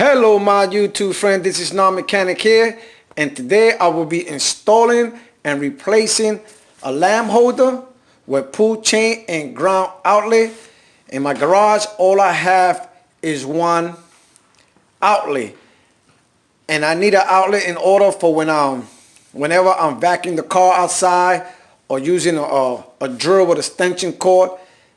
Hello my YouTube friend, this is Non-Mechanic here, and today I will be installing and replacing a lamp holder with pull chain and ground outlet. In my garage, all I have is one outlet, and I need an outlet in order for whenever I'm vacuuming the car outside or using a drill with a extension cord,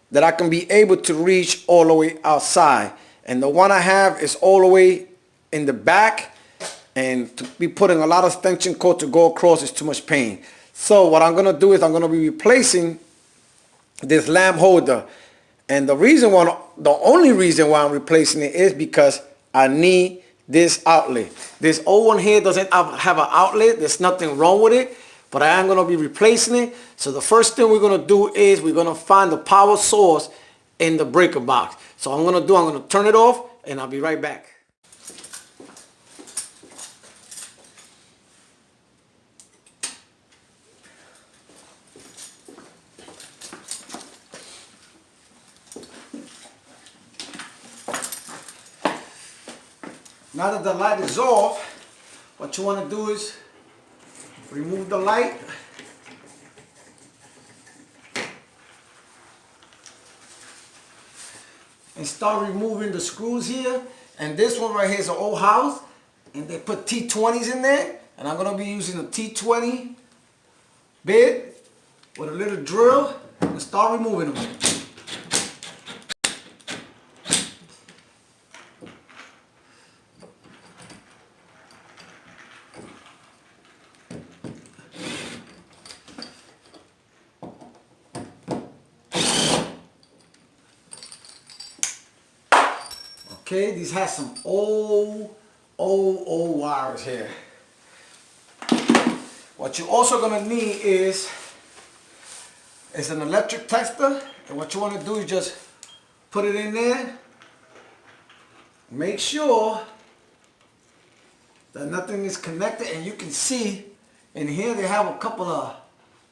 that I can be able to reach all the way outside. And the one I have is all the way in the back, and to be putting a lot of extension cord to go across is too much pain. So what I'm going to do is I'm going to be replacing this lamp holder. And the only reason why I'm replacing it is because I need this outlet. This old one here doesn't have an outlet. There's nothing wrong with it, but I am going to be replacing it. So the first thing we're going to do is we're going to find the power source in the breaker box. So I'm going to turn it off, and I'll be right back. Now that the light is off, what you want to do is remove the light. And start removing the screws here. And this one right here is an old house, and they put T20s in there, and I'm going to be using a T20 bit with a little drill and start removing them. Okay, these has some old wires here. What you're also gonna need is an electric tester, and what you want to do is just put it in there. Make sure that nothing is connected, and you can see in here they have a couple of,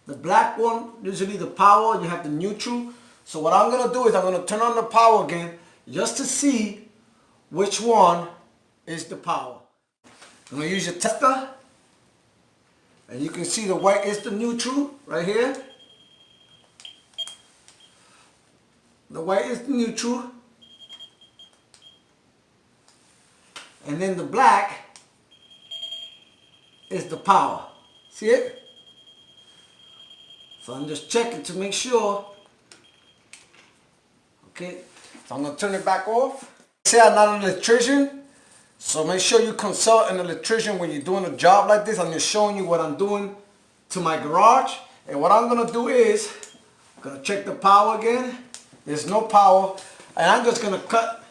the black one, usually the power, you have the neutral. So what I'm gonna do is I'm gonna turn on the power again just to see which one is the power. I'm going to use your tester, and you can see the white is the neutral right here. The white is the neutral, and then the black is the power. See it? So I'm just checking to make sure. Okay, so I'm going to turn it back off. Say I'm not an electrician, so make sure you consult an electrician when you're doing a job like this. I'm just showing you what I'm doing to my garage. And what I'm going to do is, I'm going to check the power again. There's no power. And I'm just going to cut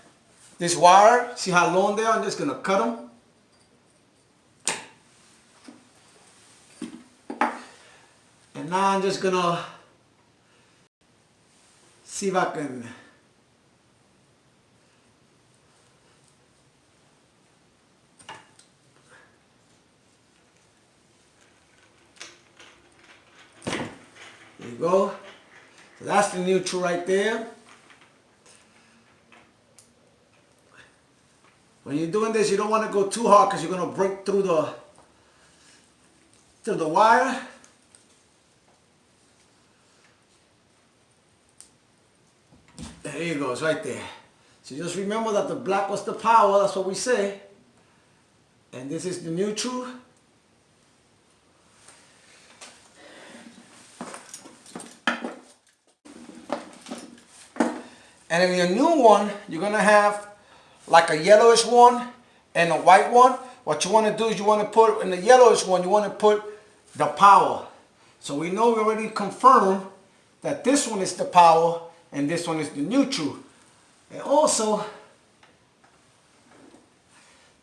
this wire. See how long they are? I'm just going to cut them. And now I'm just going to see if I can... There you go. So that's the neutral right there. When you're doing this, you don't want to go too hard because you're going to break through the wire. There you go, it's right there. So just remember that the black was the power, that's what we say. And this is the neutral. And in your new one, you're going to have like a yellowish one and a white one. What you want to do is you want to put, in the yellowish one, you want to put the power. So we know we already confirmed that this one is the power and this one is the neutral. And also,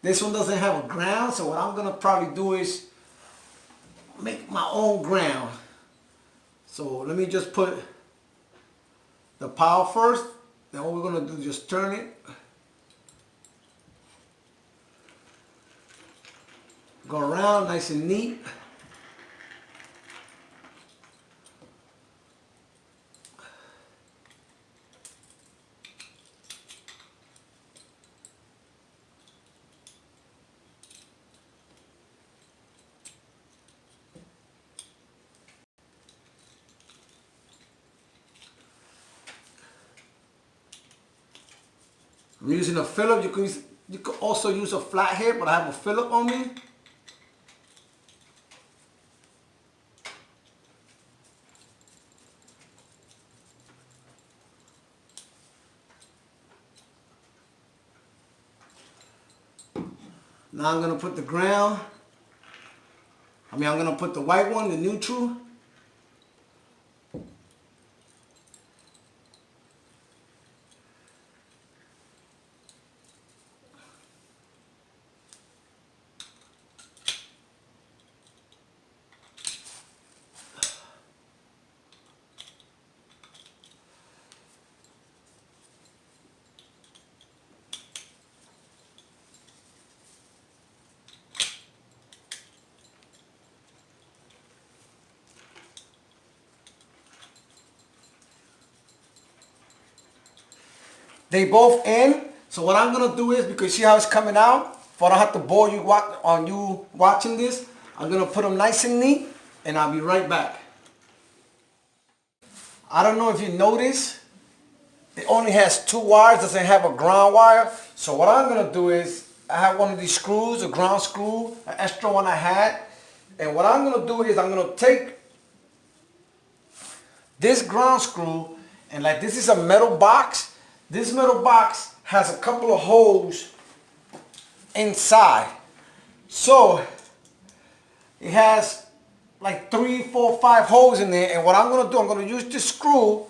this one doesn't have a ground, so what I'm going to probably do is make my own ground. So let me just put the power first. Then what we're going to do is just turn it. Go around nice and neat. I'm using a Phillip. You can also use a flathead, but I have a Phillip on me. Now I'm going to put the ground. I'm going to put the white one, the neutral. They both in. So what I'm gonna do is, because you see how it's coming out, if I don't have to bore you on you watching this, I'm gonna put them nice and neat, and I'll be right back. I don't know if you notice, it only has 2 wires, doesn't have a ground wire. So what I'm gonna do is, I have one of these screws, a ground screw, an extra one I had, and what I'm gonna do is I'm gonna take this ground screw, and like this is a metal box. This metal box has a couple of holes inside. So it has like 3, 4, 5 holes in there. And what I'm gonna do, I'm gonna use this screw.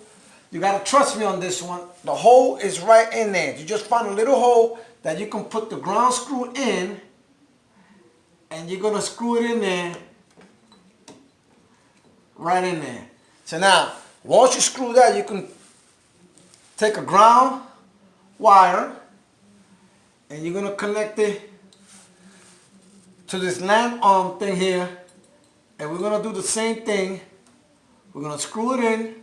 You gotta trust me on this one. The hole is right in there. You just find a little hole that you can put the ground screw in, and you're gonna screw it in there, right in there. So now, once you screw that, you can take a ground wire and you're gonna connect it to this lamp arm thing here, and we're gonna do the same thing. We're gonna screw it in,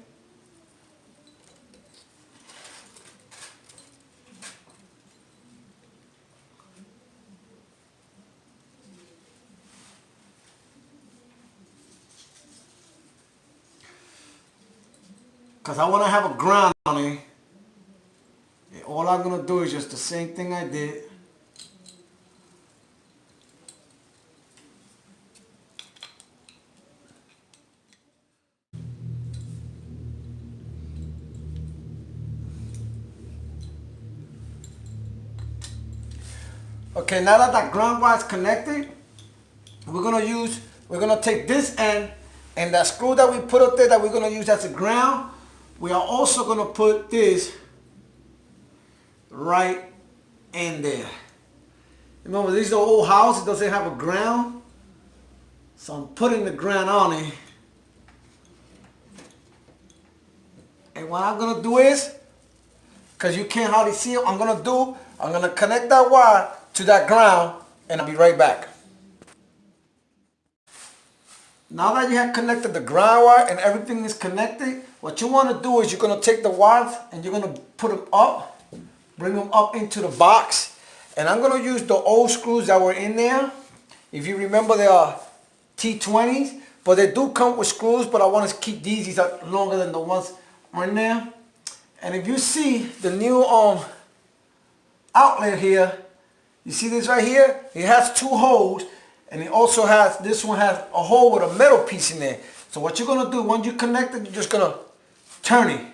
because I want to have a ground on it. And all I'm going to do is just the same thing I did. Okay, now that that ground wire is connected, we're gonna take this end, and that screw that we put up there that we're gonna use as a ground, we are also gonna put this right in there. Remember, this is the old house, it doesn't have a ground. So I'm putting the ground on it. And what I'm gonna do is, because you can't hardly see it, I'm gonna connect that wire to that ground, and I'll be right back. Now that you have connected the ground wire and everything is connected, what you want to do is you're going to take the wires and you're going to put them up, bring them up into the box. And I'm going to use the old screws that were in there. If you remember, they are T20s, but they do come with screws, but I want to keep these are longer than the ones in there. And if you see the new outlet here, you see this right here? It has 2 holes. And it also has, this one has a hole with a metal piece in there. So what you're gonna do, once you connect it, you're just gonna turn it.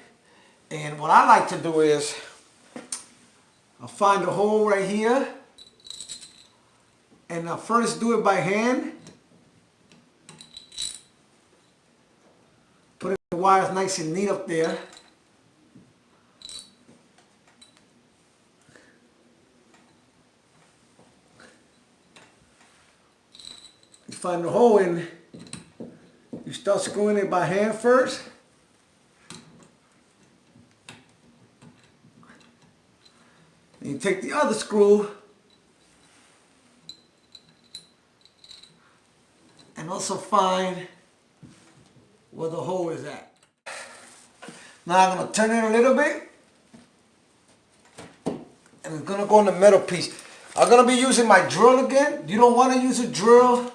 And what I like to do is, I'll find a hole right here. And I'll first do it by hand. Put the wires nice and neat up there. Find the hole and you start screwing it by hand first. And you take the other screw and also find where the hole is at. Now I'm going to turn it a little bit, and it's going to go in the metal piece. I'm going to be using my drill again. You don't want to use a drill,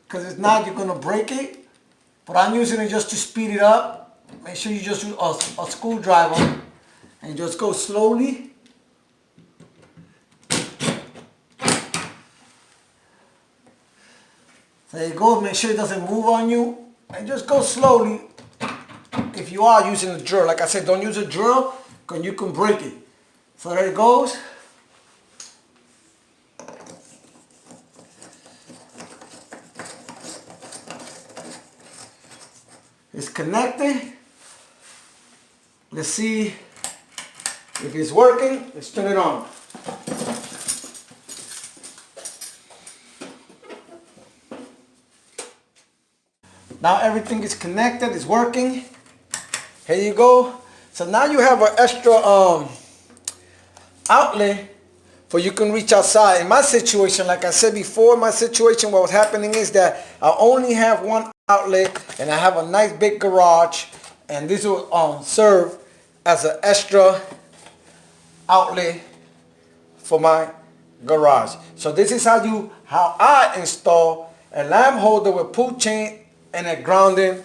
because if not, you're going to break it. But I'm using it just to speed it up. Make sure you just use a screwdriver and just go slowly. There you go. Make sure it doesn't move on you. And just go slowly if you are using a drill. Like I said, don't use a drill because you can break it. So there it goes. It's connected. Let's see if it's working. Let's turn it on. Now everything is connected, it's working. Here you go. So now you have an extra outlet for you can reach outside. In my situation, like I said before, my situation, what was happening is that I only have one outlet and I have a nice big garage, and this will serve as an extra outlet for my garage. So this is how I install a lamp holder with pull chain and a grounding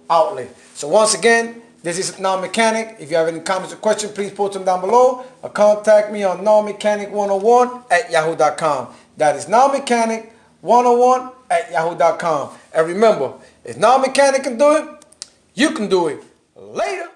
outlet. So once again, this is NowMechanic. If you have any comments or questions, please post them down below or contact me on nowmechanic101@yahoo.com. That is nowmechanic101@yahoo.com. And remember, if NowMechanic can do it, you can do it. Later.